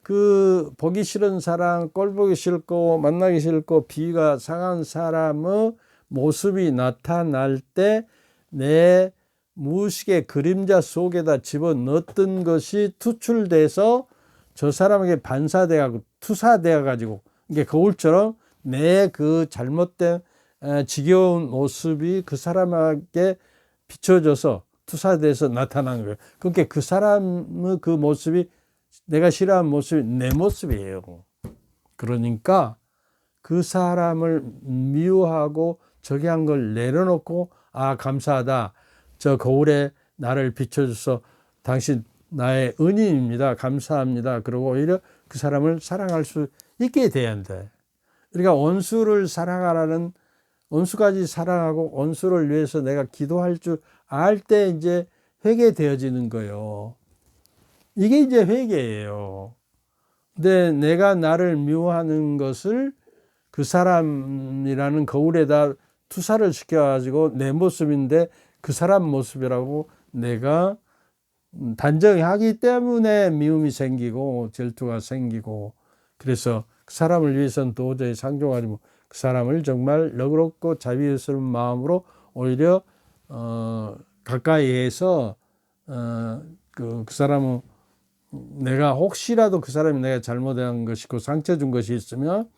그 보기 싫은 사람, 꼴 보기 싫고 만나기 싫고 비위가 상한 사람의 모습이 나타날 때 내 무의식의 그림자 속에다 집어넣었던 것이 투출돼서 저 사람에게 반사돼가고 투사되어 가지고 이게 거울처럼 내 그 잘못된 지겨운 모습이 그 사람에게 비춰져서 투사돼서 나타난 거예요. 그러니까 그 사람의 그 모습이 내가 싫어하는 모습이 내 모습이에요. 그러니까 그 사람을 미워하고 저기 한 걸 내려놓고 아 감사하다. 저 거울에 나를 비춰줘서 당신 나의 은인입니다. 감사합니다. 그러고 오히려 그 사람을 사랑할 수 있게 돼야 한다. 그러니까 원수를 사랑하라는 원수까지 사랑하고 원수를 위해서 내가 기도할 줄 알 때 이제 회개되어지는 거예요. 이게 이제 회개예요. 근데 내가 나를 미워하는 것을 그 사람이라는 거울에다 투사를 시켜가지고 내 모습인데 그 사람 모습이라고 내가 단정하기 때문에 미움이 생기고 질투가 생기고 그래서 그 사람을 위해서는 도저히 상종하지 못. 그 사람을 정말 너그럽고 자비스러운 마음으로 오히려 가까이해서 그 사람은 내가 혹시라도 그 사람이 내가 잘못한 것이고 상처 준 것이 있으면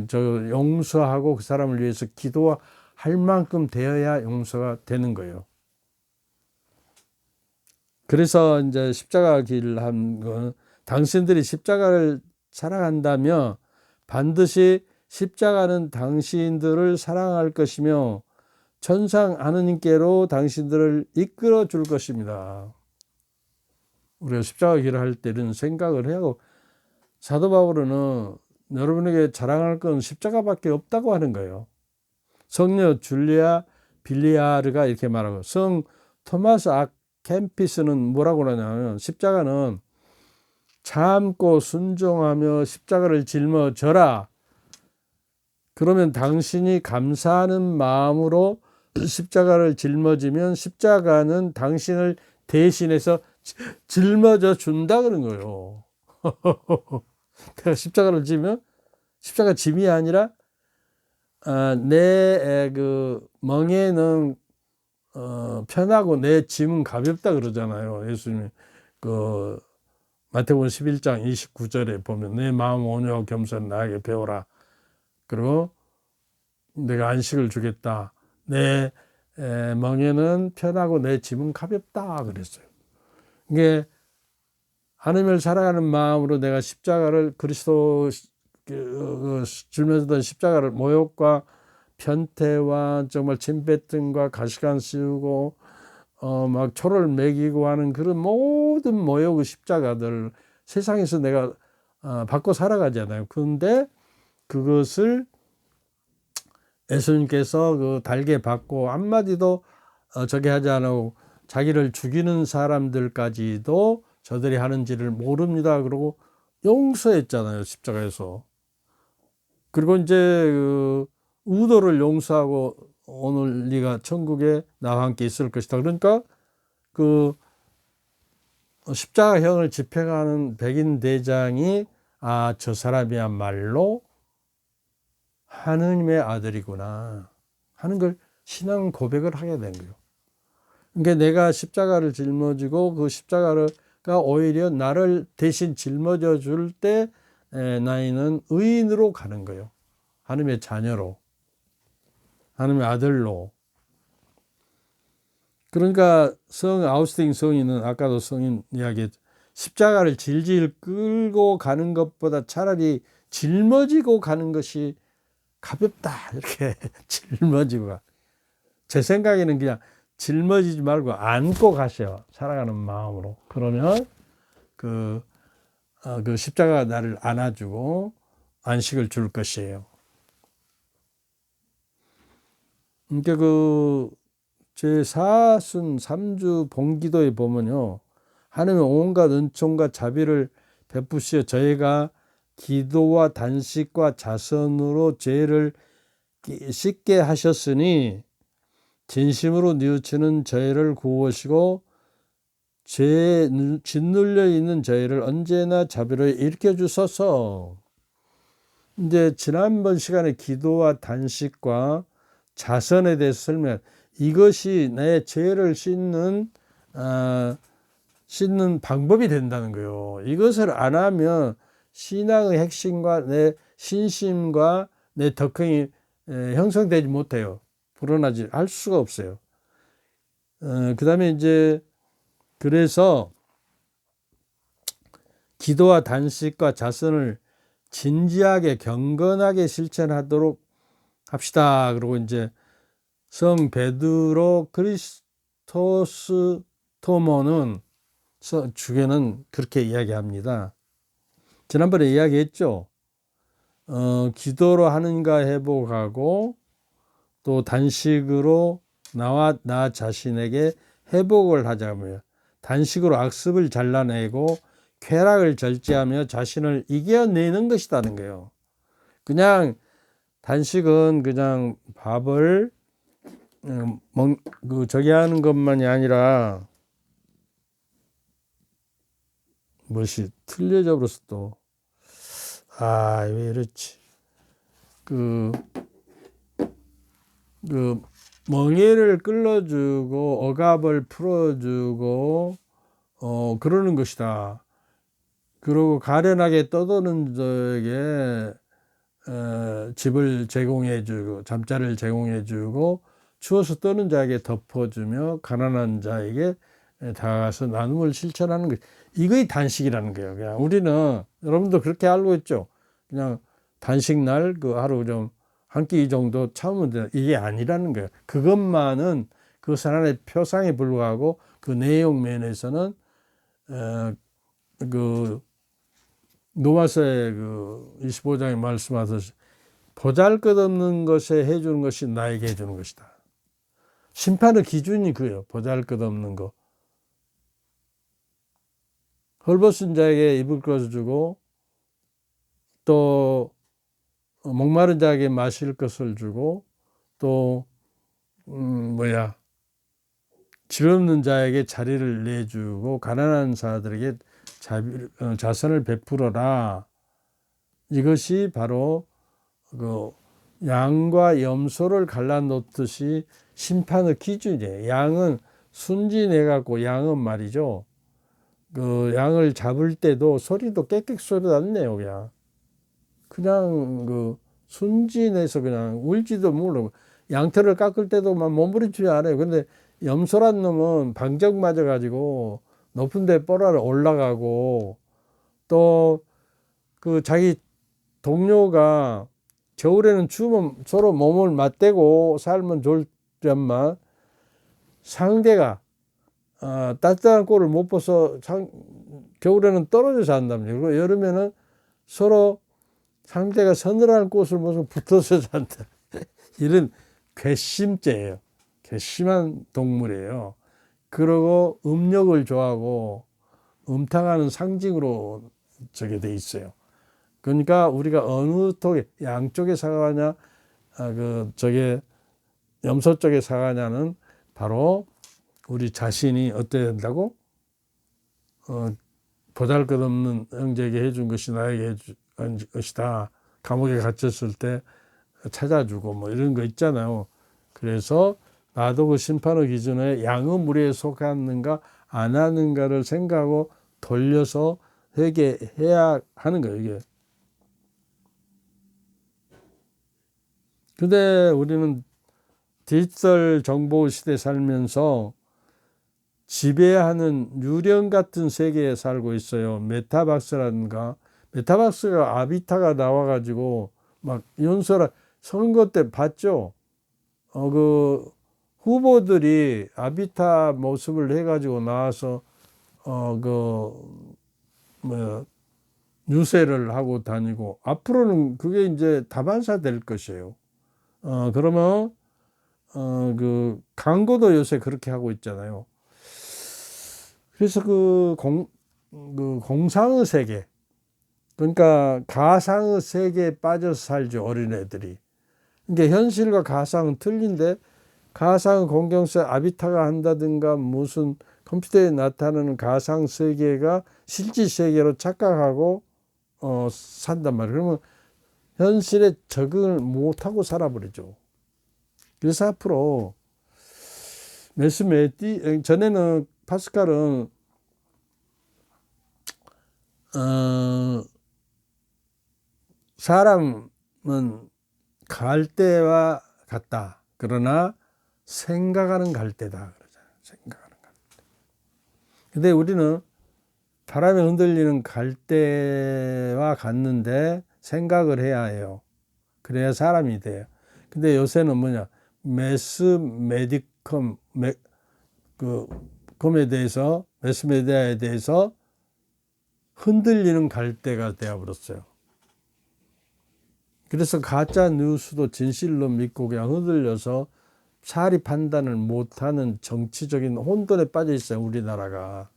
저 용서하고 그 사람을 위해서 기도할 만큼 되어야 용서가 되는 거예요. 그래서 이제 십자가 길을 한 건 당신들이 십자가를 사랑한다면 반드시 십자가는 당신들을 사랑할 것이며 천상 하느님께로 당신들을 이끌어 줄 것입니다. 우리가 십자가 길을 할 때 이런 생각을 하고 사도 바울은 여러분에게 자랑할 건 십자가밖에 없다고 하는 거예요. 성녀 줄리아 빌리아르가 이렇게 말하고 성 토마스 아켐피스는 뭐라고 그러냐면 십자가는 참고 순종하며 십자가를 짊어져라. 그러면 당신이 감사하는 마음으로 십자가를 짊어지면 십자가는 당신을 대신해서 짊어져 준다 그런 거예요. 내가 십자가를 지면 십자가 짐이 아니라 내 그 멍에는 편하고 내 짐은 가볍다 그러잖아요. 예수님이 그 마태복음 11장 29절에 보면 내 마음 온유하고 겸손 나에게 배우라. 그리고 내가 안식을 주겠다. 내 멍에는 편하고 내 짐은 가볍다 그랬어요. 이게 하나님을 사랑하는 마음으로 내가 십자가를 그리스도 짊어지던 십자가를 모욕과 편태와 정말 침뱉음과 가시관 씌우고 막 초를 먹이고 하는 그런 모든 모욕의 십자가들 세상에서 내가 받고 살아가잖아요. 그런데 그것을 예수님께서 그 달게 받고 한마디도 저게 하지 않고 자기를 죽이는 사람들까지도 저들이 하는지를 모릅니다. 그러고 용서했잖아요. 십자가에서. 그리고 이제 그 의도를 용서하고 오늘 네가 천국에 나와 함께 있을 것이다. 그러니까 그 십자가형을 집행하는 백인 대장이 저 사람이야말로 하느님의 아들이구나 하는 걸 신앙 고백을 하게 된 거예요. 그러니까 내가 십자가를 짊어지고 그 십자가가 오히려 나를 대신 짊어져 줄 때 나이는 의인으로 가는 거예요. 하나님의 자녀로, 하나님의 아들로. 그러니까 성 아우스팅 성인은 아까도 성인 이야기했죠. 십자가를 질질 끌고 가는 것보다 차라리 짊어지고 가는 것이 가볍다 이렇게 짊어지고 가. 제 생각에는 그냥 짊어지지 말고 안고 가셔. 사랑하는 마음으로. 그러면 그 십자가가 나를 안아주고 안식을 줄 것이에요. 그러니까 그 제43주 본기도에 보면요, 하나님의 온갖 은총과 자비를 베푸시어 저희가 기도와 단식과 자선으로 죄를 씻게 하셨으니 진심으로 뉘우치는 저희를 구하시고 죄에 짓눌려 있는 저희를 언제나 자비로 일으켜 주소서. 이제 지난번 시간에 기도와 단식과 자선에 대해서 설명, 이것이 내 죄를 씻는 방법이 된다는 거예요. 이것을 안 하면 신앙의 핵심과 내 신심과 내 덕흥이 형성되지 못해요. 불어나지 할 수가 없어요. 그 다음에 이제 그래서 기도와 단식과 자선을 진지하게 경건하게 실천하도록 합시다. 그리고 이제 성 베드로 크리스토스토모는 주교는 그렇게 이야기합니다. 지난번에 이야기했죠. 기도로 하는가 회복하고 또 단식으로 나와 나 자신에게 회복을 하자며 단식으로 악습을 잘라내고 쾌락을 절제하며 자신을 이겨내는 것이라는 거예요. 그냥 단식은 그냥 밥을 저기 하는 것만이 아니라 무엇이 틀려져 버렸어 또. 왜 이렇지. 멍에를 끌어주고 억압을 풀어주고 그러는 것이다. 그리고 가련하게 떠도는 자에게 집을 제공해주고 잠자리를 제공해주고 추워서 떠는 자에게 덮어주며 가난한 자에게 다가가서 나눔을 실천하는 것, 이거이 단식이라는 거예요. 그냥 우리는 여러분도 그렇게 알고 있죠. 그냥 단식 날 그 하루 좀 한 끼 정도 참으면 돼. 이게 아니라는 거예요. 그것만은 그것은 하나의 표상에 불과하고 그 내용 면에서는 그 로마서의 그 25장에 말씀하듯이 보잘것없는 것에 해주는 것이 나에게 해주는 것이다. 심판의 기준이 그예요. 보잘것없는 거. 헐벗은 자에게 입을 것을 주고 또 목마른 자에게 마실 것을 주고 또 질없는 자에게 자리를 내주고 가난한 자들에게 자선을 베풀어라. 이것이 바로 그 양과 염소를 갈라놓듯이 심판의 기준이에요. 양은 순진해 갖고 양은 말이죠. 그 양을 잡을 때도 소리도 깨끗 소리도 안 내요. 그냥 그 순진해서 그냥 울지도 모르고 양털을 깎을 때도 막 몸부림치지 않아요. 근데 염소란 놈은 방정 맞아 가지고 높은 데 뽀라를 올라가고 또 그 자기 동료가 겨울에는 추우면 서로 몸을 맞대고 살면 좋지만 상대가 따뜻한 꼴을 못 봐서 겨울에는 떨어져 산답니다. 그리고 여름에는 서로 상대가 서늘한 꽃을 보면서 붙어서 산다. 이런 괘씸죄예요. 괘씸한 동물이에요. 그리고 음력을 좋아하고 음탕하는 상징으로 저게 돼 있어요. 그러니까 우리가 어느 양쪽에 사과냐, 저게 염소 쪽에 사과냐는 바로 우리 자신이 어때야 된다고? 보잘것없는 형제에게 해준 것이 나에게 해준 것이다. 감옥에 갇혔을 때 찾아주고 뭐 이런 거 있잖아요. 그래서 나도 그 심판의 기준에 양의 무리에 속하는가 안 하는가를 생각하고 돌려서 회개해야 하는 거예요, 이게. 근데 우리는 디지털 정보 시대에 살면서 지배하는 유령 같은 세계에 살고 있어요. 메타박스라든가. 메타박스가 아비타가 나와가지고 막 연설한 선거 때 봤죠? 그 후보들이 아비타 모습을 해가지고 나와서 유세를 하고 다니고 앞으로는 그게 이제 다반사 될 것이에요. 그러면 그 광고도 요새 그렇게 하고 있잖아요. 그래서 그 공상의 세계, 그러니까 가상의 세계에 빠져서 살죠, 어린애들이. 이게 현실과 가상은 틀린데, 가상의 공경세 아비타가 한다든가 무슨 컴퓨터에 나타나는 가상 세계가 실제 세계로 착각하고 산단 말이에요. 그러면 현실에 적응을 못하고 살아버리죠. 그래서 앞으로 메스메디 전에는 파스칼은 사람은 갈대와 같다. 그러나 생각하는 갈대다. 그러잖아요. 생각하는 갈대. 근데 우리는 바람에 흔들리는 갈대와 같는데 생각을 해야 해요. 그래야 사람이 돼요. 근데 요새는 뭐냐? 매스메디컴, 컴에 대해서, 매스메디아에 대해서 흔들리는 갈대가 되어버렸어요. 그래서 가짜 뉴스도 진실로 믿고 그냥 흔들려서 사리 판단을 못하는 정치적인 혼돈에 빠져 있어요, 우리나라가.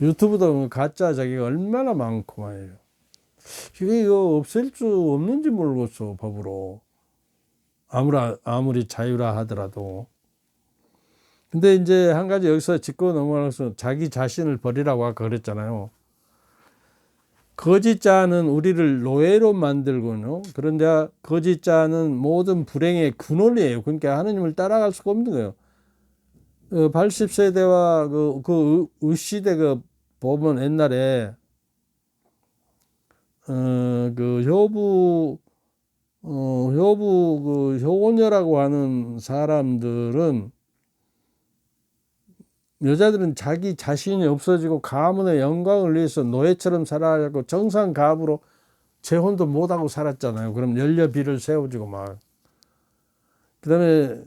유튜브도 가짜 자기가 얼마나 많고 말이에요. 이거 없앨 수 없는지 모르겠어, 법으로. 아무리 자유라 하더라도. 근데 이제 한 가지 여기서 짚고 넘어가서 자기 자신을 버리라고 아까 그랬잖아요. 거짓자는 우리를 노예로 만들고요. 그런데 거짓자는 모든 불행의 근원이에요. 그러니까 하느님을 따라갈 수가 없는 거예요. 80세대와 그 의시대 보면 옛날에 그 효부 그 효녀라고 하는 사람들은 여자들은 자기 자신이 없어지고 가문의 영광을 위해서 노예처럼 살아가고 정상가부로 재혼도 못하고 살았잖아요. 그럼 연료비를 세워주고 막. 그 다음에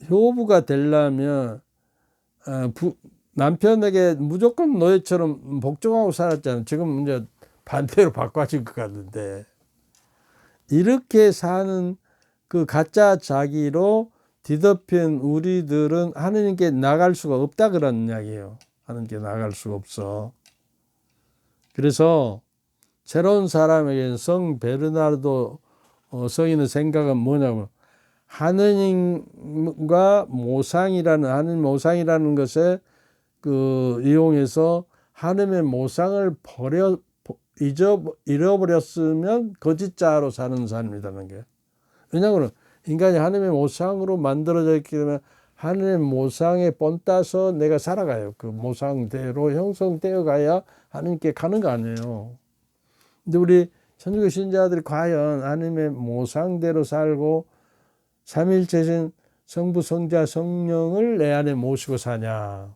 효부가 되려면 남편에게 무조건 노예처럼 복종하고 살았잖아요. 지금 이제 반대로 바꿔진 것 같은데. 이렇게 사는 그 가짜 자기로 뒤덮인 우리들은 하느님께 나갈 수가 없다 그런 이야기예요. 하느님께 나갈 수가 없어. 그래서 새로운 사람에게 성 베르나르도 성인의 생각은 뭐냐면 하느님과 하느님 모상이라는 것에 이용해서 하느님의 모상을 잃어버렸으면 거짓자로 사는 사람이라는 게. 왜냐하면 인간이 하느님의 모상으로 만들어져 있기 때문에 하느님의 모상에 본따서 내가 살아가요. 그 모상대로 형성되어 가야 하느님께 가는 거 아니에요. 근데 우리 천주교 신자들이 과연 하느님의 모상대로 살고 삼일체신 성부, 성자, 성령을 내 안에 모시고 사냐.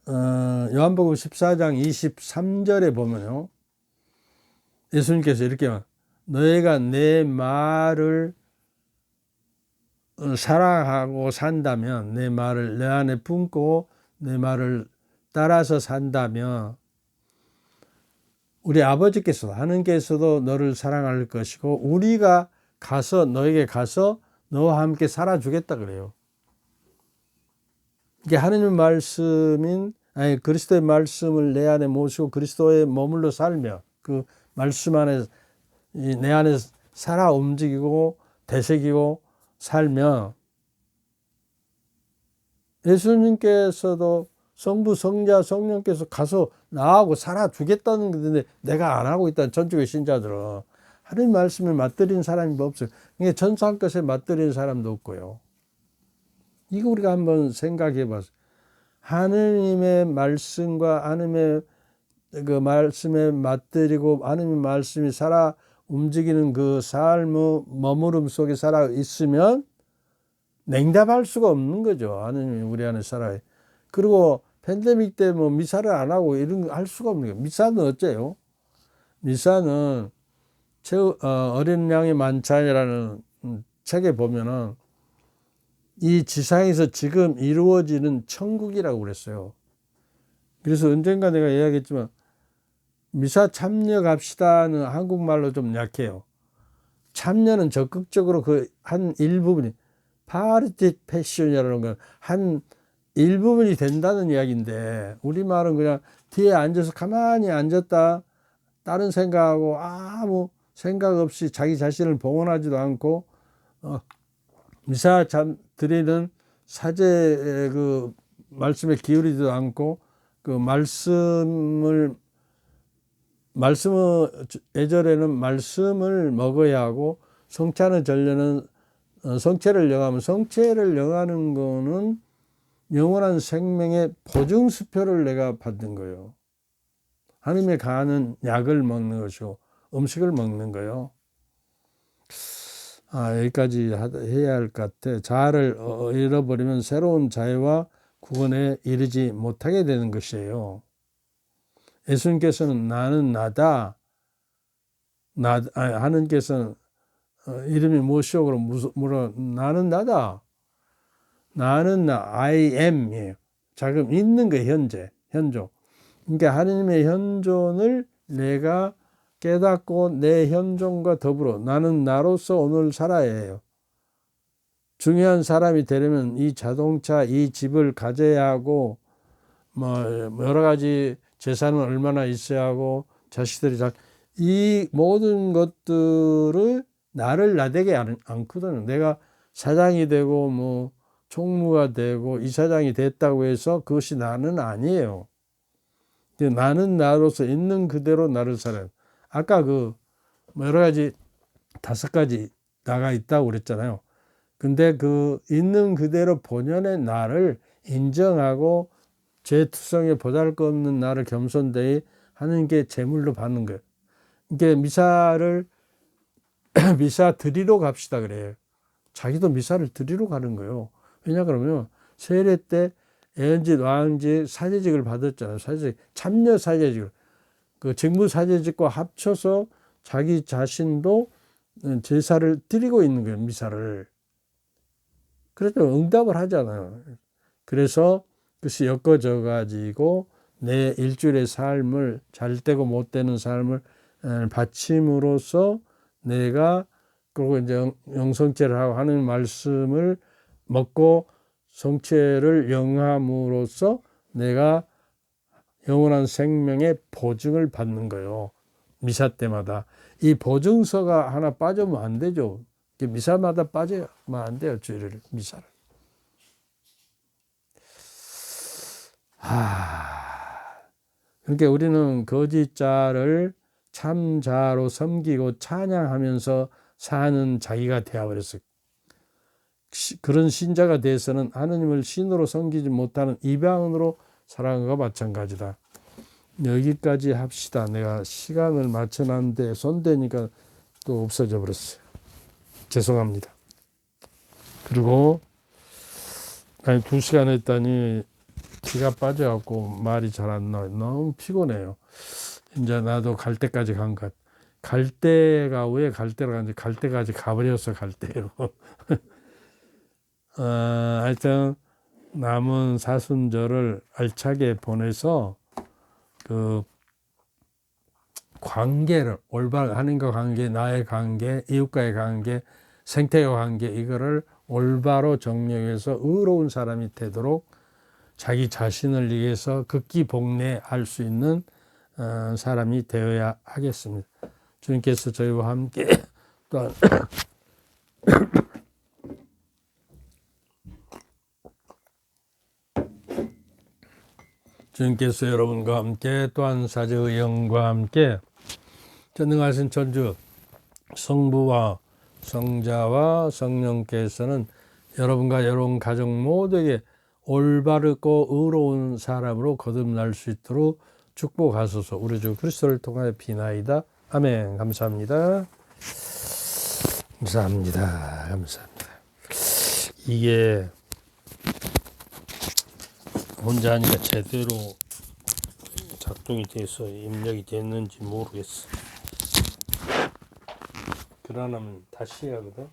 요한복음 14장 23절에 보면요. 예수님께서 이렇게 너희가 내 말을 사랑하고 산다면, 내 말을 내 안에 품고 내 말을 따라서 산다면 우리 아버지께서도 하느님께서도 너를 사랑할 것이고 우리가 너에게 가서 너와 함께 살아주겠다 그래요. 이게 하느님 말씀인 그리스도의 말씀을 내 안에 모시고 그리스도에 머물러 살며 그 말씀 안에 내 안에 살아 움직이고 되새기고 살며 예수님께서도 성부, 성자, 성령께서 가서 나하고 살아주겠다는 건데 내가 안 하고 있다는 전주교 신자들은 하느님 말씀을 맞들인 사람이 없어요. 이게 천상 것에 맞들인 사람도 없고요. 이거 우리가 한번 생각해 봤어요. 하느님의 말씀과 하느님의 그 말씀에 맞들이고 하느님의 말씀이 살아 움직이는 그 삶의 머무름 속에 살아 있으면 냉답할 수가 없는 거죠. 하느님이 우리 안에 살아요. 그리고 팬데믹 때 뭐 미사를 안 하고 이런 거 할 수가 없는 거예요. 미사는 어째요? 미사는 어린 양의 만찬이라는 책에 보면은 이 지상에서 지금 이루어지는 천국이라고 그랬어요. 그래서 언젠가 내가 이야기했지만 미사 참여갑시다는 한국말로 좀 약해요. 참여는 적극적으로 그 한 일부분이 파르티페이션이라는 건 한 일부분이 된다는 이야기인데 우리말은 그냥 뒤에 앉아서 가만히 앉았다 다른 생각하고 아무 생각 없이 자기 자신을 봉헌하지도 않고 미사 드리는 사제 그 말씀에 기울이지도 않고 그 말씀을 예절에는 말씀을 먹어야 하고 성찬의 전례는 성체를 영하면 성체를 영하는 거는 영원한 생명의 보증수표를 내가 받는 거예요. 하나님의 가는 약을 먹는 것이고 음식을 먹는 거예요. 여기까지 해야 할 것 같아. 자아를 잃어버리면 새로운 자유와 구원에 이르지 못하게 되는 것이에요. 예수님께서는 나는 나다. 하느님께서는 이름이 무엇이오? 그럼 물어 나는 나다. 나는 I am이에요. 지금 있는 거 현존. 그러니까 하나님의 현존을 내가 깨닫고 내 현존과 더불어 나는 나로서 오늘 살아야 해요. 중요한 사람이 되려면 이 자동차, 이 집을 가져야 하고 뭐 여러 가지 재산은 얼마나 있어야 하고 자식들이 이 모든 것들을 나를 나대게 않거든요. 내가 사장이 되고 뭐 총무가 되고 이사장이 됐다고 해서 그것이 나는 아니에요. 나는 나로서 있는 그대로 나를 살아요. 아까 그 여러 가지 5가지 나가 있다고 그랬잖아요. 근데 그 있는 그대로 본연의 나를 인정하고 제 투성에 보잘것없는 나를 겸손되이 하는 게 제물로 받는 거예요. 이게 미사를 미사 드리러 갑시다 그래요. 자기도 미사를 드리러 가는 거예요. 왜냐 그러면 세례 때 애언짓, 와언짓, 사제직을 받았잖아요. 사제직, 참여 사제직을. 그 직무 사제직과 합쳐서 자기 자신도 제사를 드리고 있는 거예요. 미사를. 그래서 응답을 하잖아요. 그래서 그것이 엮어져 가지고 내 일주일의 삶을 잘되고 못되는 삶을 바침으로써 내가 그리고 이제 영성체를 하고 하는 말씀을 먹고 성체를 영함으로써 내가 영원한 생명의 보증을 받는 거예요. 미사 때마다. 이 보증서가 하나 빠지면 안 되죠. 미사마다 빠지면 안 돼요. 주일을 미사를. 그러니까 우리는 거짓자를 참자로 섬기고 찬양하면서 사는 자기가 되어버렸어요. 그런 신자가 돼서는 하느님을 신으로 섬기지 못하는 이방인으로 살아가는 것과 마찬가지다. 여기까지 합시다. 내가 시간을 맞춰놨는데 손대니까 또 없어져 버렸어요. 죄송합니다. 그리고 2시간 했더니 기가 빠져갖고 말이 잘 안 나와요. 너무 피곤해요. 이제 나도 갈 때까지 간 것. 갈 때가 왜 갈 때로 간지 갈 때까지 가버렸어. 갈 때로. 하여튼 남은 사순절을 알차게 보내서 그 관계를 올바른 하나님과 관계, 나의 관계, 이웃과의 관계, 생태와 관계 이거를 올바로 정령해서 의로운 사람이 되도록 자기 자신을 위해서 극기복례할 수 있는 사람이 되어야 하겠습니다. 주님께서 저희와 함께 또한 주님께서 여러분과 함께 또한 사제의 영과 함께 전능하신 천주 성부와 성자와 성령께서는 여러분과 여러분 가족 모두에게 올바르고 의로운 사람으로 거듭날 수 있도록 축복하소서. 우리 주 그리스도를 통하여 비나이다. 아멘. 감사합니다. 감사합니다. 감사합니다. 이게 혼자 하니까 제대로 작동이 돼서 입력이 됐는지 모르겠어. 그러려면 다시 해야 하거든.